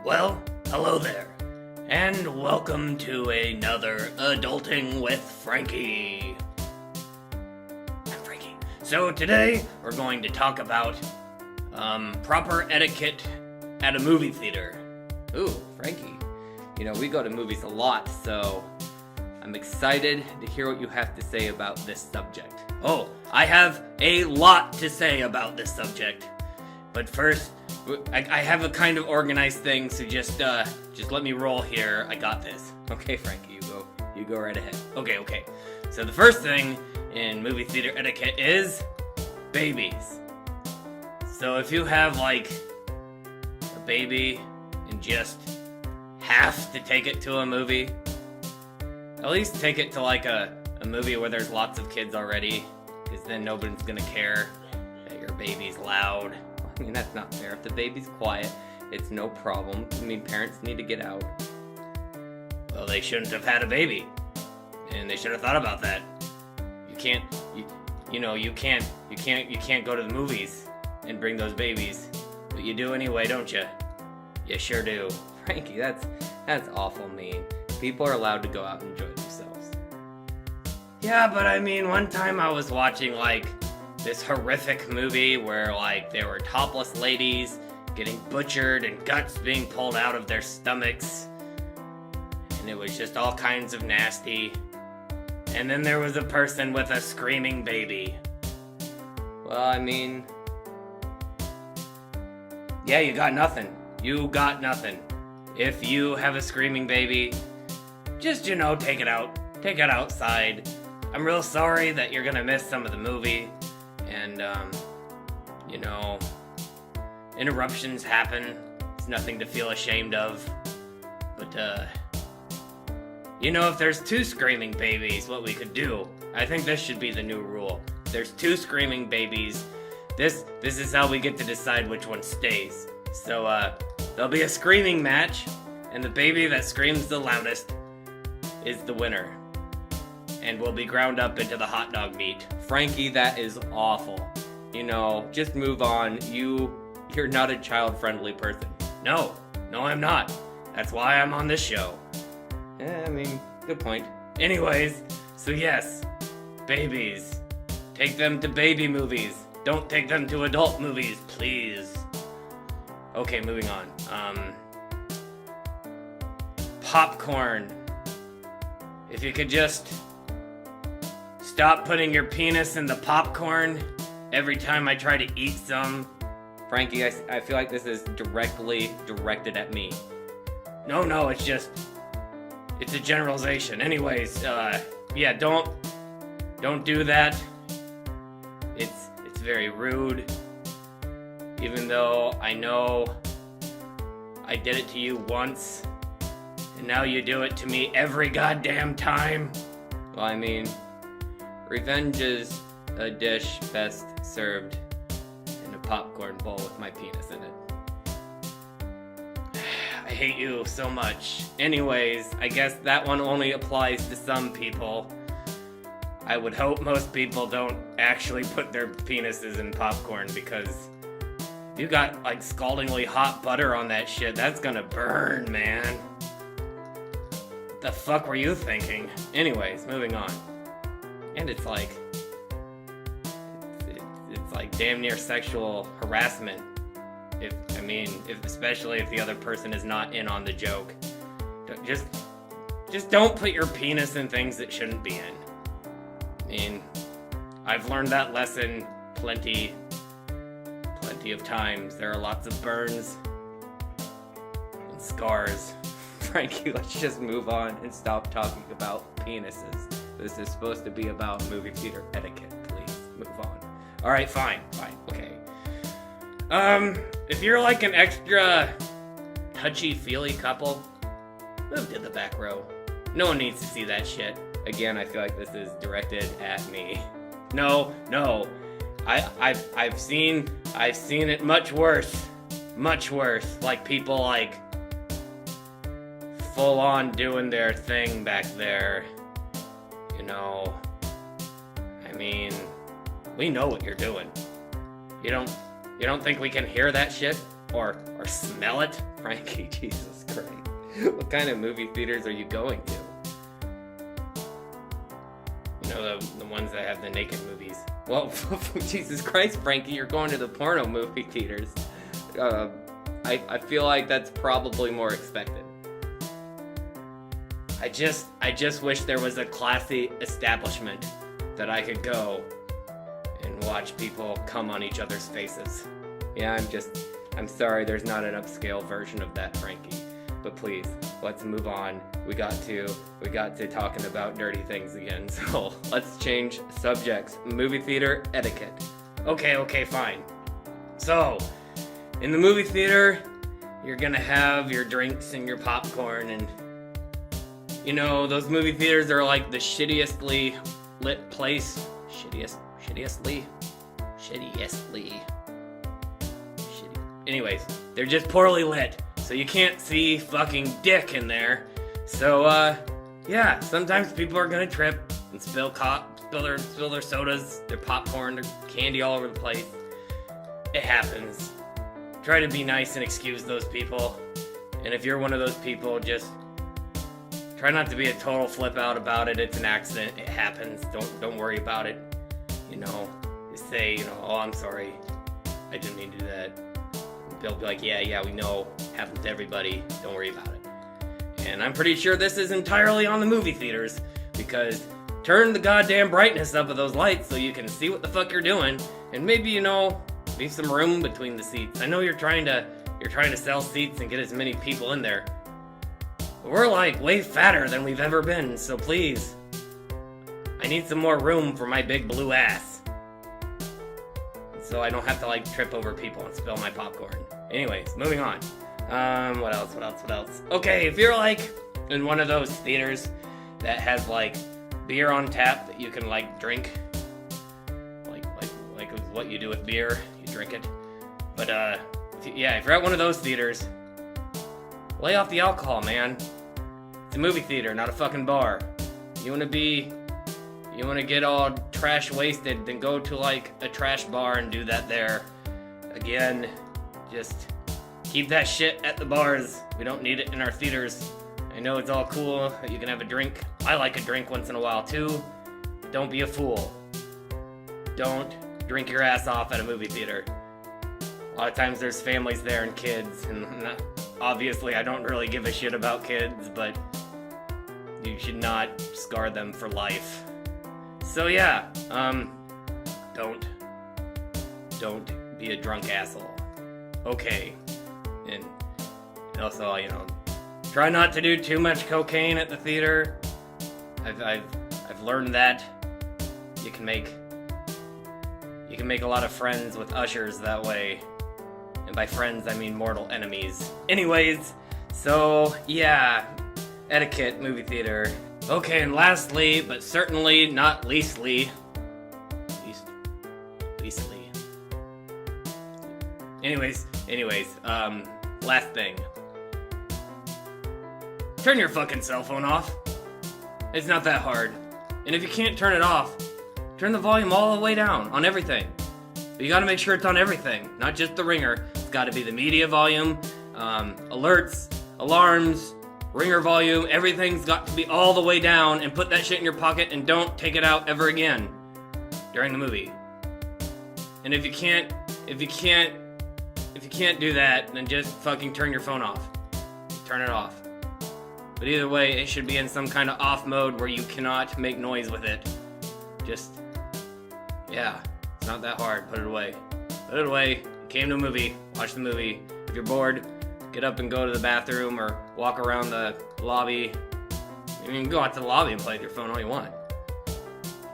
Well, hello there, and welcome to another Adulting with Frankie. I'm Frankie. So today, we're going to talk about, proper etiquette at a movie theater. Ooh, Frankie. You know, we go to movies a lot, so I'm excited to hear what you have to say about this subject. Oh, I have a lot to say about this subject. But first, I have a kind of organized thing, so just let me roll here. I got this. Okay, Frankie, you go right ahead. Okay. So the first thing in movie theater etiquette is babies. So if you have, like, a baby and just have to take it to a movie, at least take it to, like, a movie where there's lots of kids already, because then nobody's gonna care that your baby's loud. I mean, that's not fair. If the baby's quiet, it's no problem. I mean, parents need to get out. Well, they shouldn't have had a baby, and they should have thought about that. You can't go to the movies and bring those babies, but you do anyway, don't you? You sure do. Frankie, that's awful mean. People are allowed to go out and enjoy themselves. Yeah, but I mean, one time I was watching, like, this horrific movie where, like, there were topless ladies getting butchered and guts being pulled out of their stomachs. And it was just all kinds of nasty. And then there was a person with a screaming baby. Well, I mean... Yeah, you got nothing. You got nothing. If you have a screaming baby, just, take it out. Take it outside. I'm real sorry that you're gonna miss some of the movie. And, interruptions happen. It's nothing to feel ashamed of. But, if there's two screaming babies, what we could do, I think this should be the new rule. If there's two screaming babies, this is how we get to decide which one stays. So, there'll be a screaming match, and the baby that screams the loudest is the winner. And will be ground up into the hot dog meat. Frankie, that is awful. Just move on. You're not a child-friendly person. No, I'm not. That's why I'm on this show. Yeah, I mean, good point. Anyways, so yes, babies. Take them to baby movies. Don't take them to adult movies, please. Okay, moving on. Popcorn. If you could just stop putting your penis in the popcorn every time I try to eat some. Frankie, I feel like this is directly directed at me. No, it's a generalization. Anyways, yeah, don't do that. It's very rude. Even though I know I did it to you once, and now you do it to me every goddamn time. Well, I mean, revenge is a dish best served in a popcorn bowl with my penis in it. I hate you so much. Anyways, I guess that one only applies to some people. I would hope most people don't actually put their penises in popcorn, because if you got, like, scaldingly hot butter on that shit, that's gonna burn, man. What the fuck were you thinking? Anyways, moving on. And it's like damn near sexual harassment. Especially if the other person is not in on the joke. Just don't put your penis in things that shouldn't be in. I mean, I've learned that lesson plenty of times. There are lots of burns and scars. Frankie, let's just move on and stop talking about penises. This is supposed to be about movie theater etiquette. Please, move on. Alright, fine, okay. If you're like an extra touchy-feely couple, move to the back row. No one needs to see that shit. Again, I feel like this is directed at me. No. I've seen it much worse. Much worse. Like, people, like, full on doing their thing back there. I mean, we know what you're doing. You don't think we can hear that shit? Or smell it? Frankie, Jesus Christ. What kind of movie theaters are you going to? You know, the ones that have the naked movies. Well, Jesus Christ, Frankie, you're going to the porno movie theaters. I feel like that's probably more expected. I just wish there was a classy establishment that I could go and watch people come on each other's faces. Yeah, I'm sorry there's not an upscale version of that, Frankie. But please, let's move on. We got to talking about dirty things again, so let's change subjects. Movie theater etiquette. Okay, fine. So, in the movie theater, you're gonna have your drinks and your popcorn, and you know, those movie theaters are like the shittiestly lit place. Shittiestly. Anyways, they're just poorly lit, so you can't see fucking dick in there. So, yeah, sometimes people are gonna trip and spill their sodas, their popcorn, their candy all over the place. It happens. Try to be nice and excuse those people. And if you're one of those people, just try not to be a total flip out about it. It's an accident. It happens. Don't worry about it. You know, just say, you know, oh, I'm sorry. I didn't mean to do that. They'll be like, yeah, we know. Happens to everybody. Don't worry about it. And I'm pretty sure this is entirely on the movie theaters, because turn the goddamn brightness up of those lights so you can see what the fuck you're doing, and maybe, you know, leave some room between the seats. I know you're trying to sell seats and get as many people in there, but we're like way fatter than we've ever been, so please, I need some more room for my big blue ass, so I don't have to like trip over people and spill my popcorn. Anyways, moving on. What else? Okay, if you're like in one of those theaters that has like beer on tap that you can like drink, like what you do with beer, you drink it. But if you're at one of those theaters, lay off the alcohol, man. It's a movie theater, not a fucking bar. You wanna get all trash wasted, then go to like a trash bar and do that there. Again, just keep that shit at the bars. We don't need it in our theaters. I know it's all cool that you can have a drink. I like a drink once in a while too. Don't be a fool. Don't drink your ass off at a movie theater. A lot of times there's families there and kids, and obviously I don't really give a shit about kids, but you should not scar them for life. So yeah, don't be a drunk asshole. Okay. And also, you know, try not to do too much cocaine at the theater. I've learned that you can make a lot of friends with ushers that way. And by friends, I mean mortal enemies. Anyways, so yeah, etiquette, movie theater. Okay, and lastly, but certainly not leastly. Anyways, last thing. Turn your fucking cell phone off. It's not that hard. And if you can't turn it off, turn the volume all the way down on everything. But you gotta make sure it's on everything, not just the ringer. It's gotta be the media volume, alerts, alarms, ringer volume, everything's got to be all the way down, and put that shit in your pocket and don't take it out ever again during the movie. And if you can't do that, then just fucking turn your phone off. Turn it off. But either way, it should be in some kind of off mode where you cannot make noise with it. Just, yeah, it's not that hard. Put it away. Put it away. You came to a movie, watch the movie. If you're bored, get up and go to the bathroom or walk around the lobby. You can go out to the lobby and play with your phone all you want.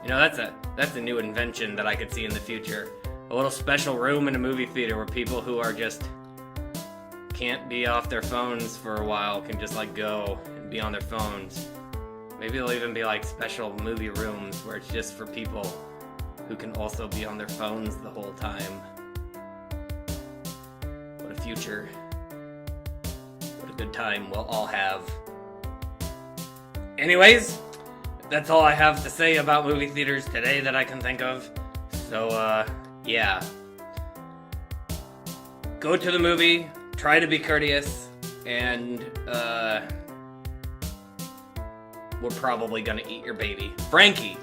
You know, that's a new invention that I could see in the future. A little special room in a movie theater where people who are just can't be off their phones for a while can just like go and be on their phones. Maybe there'll even be like special movie rooms where it's just for people who can also be on their phones the whole time. What a future. What a good time we'll all have. Anyways, that's all I have to say about movie theaters today that I can think of. So, yeah. Go to the movie, try to be courteous, and, we're probably gonna eat your baby. Frankie!